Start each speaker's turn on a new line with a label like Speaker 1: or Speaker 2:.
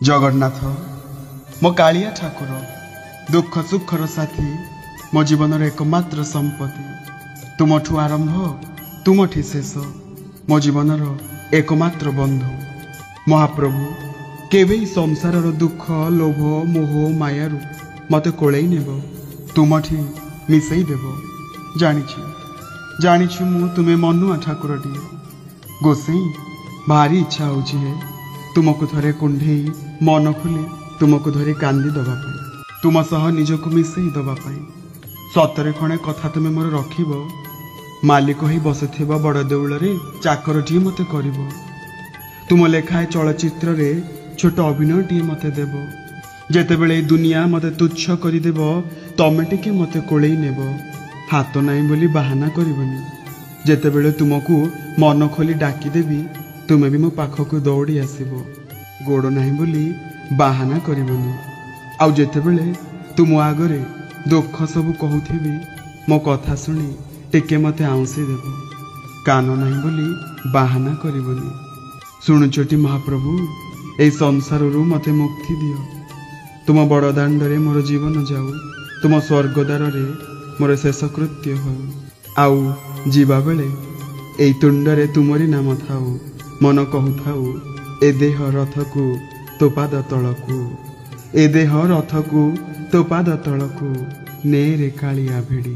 Speaker 1: जगन्नाथ मो कालिया ठाकुर दुख सुखर साथी मो जीवन एकमात्र संपत्ति तुमठू आरंभ तुमठी शेष मो जीवन एकमात्र बंधु महाप्रभु केवे संसार दुख लोभ मोह मायारू मते कोलई नेब तुमठी मिसई देव जानी मु तुमे मनुआ ठाकुरटिए गोसाई भारी इच्छा होची है तुमको थरे कुंढे मन खोली तुमको धरी कांदी दवापाई तुम सह निजको मिसई दवापाई सतरे खणे कथा तुमे मोर रखिब मालिक ही बसुथिबा बड़ देउल रे चाकरटी मते करिब तुम लेखाए चलचित्र रे छोट अभिनयटी मते देव जेतेबेले दुनिया मते तुच्छ करिदेव तमे टिके मते कोलई नेब हाथ नाई बोली बाहाना करबनी जेतेबेले तुमको मन खोली डाकी देबी तुमे भी मो पाखकु दौड़ी आसीबो गोड़ नाही बोली बाहाना करबनी आउ जेतेबेले तुम आगरे दुख सब कहूथिबी मो कथा सुनी टिके मते आउंसी देबो कान नाही बोली बाहाना करबनी शुणुचोटी महाप्रभु ए संसाररू मते मुक्ति दियो तुम बड़ दांडरे मोर जीवन जाऊ तुम स्वर्गद्वार रे मोर शेषकृत्य हो आउ जीवा बेले ए तुंडरे तुमरी नाम थाऊ मन कहु थाऊ ए देह रथकू तो पाद तलकू ए देह रथकू तो पाद तलकू ने रे कालिया भिड़ी।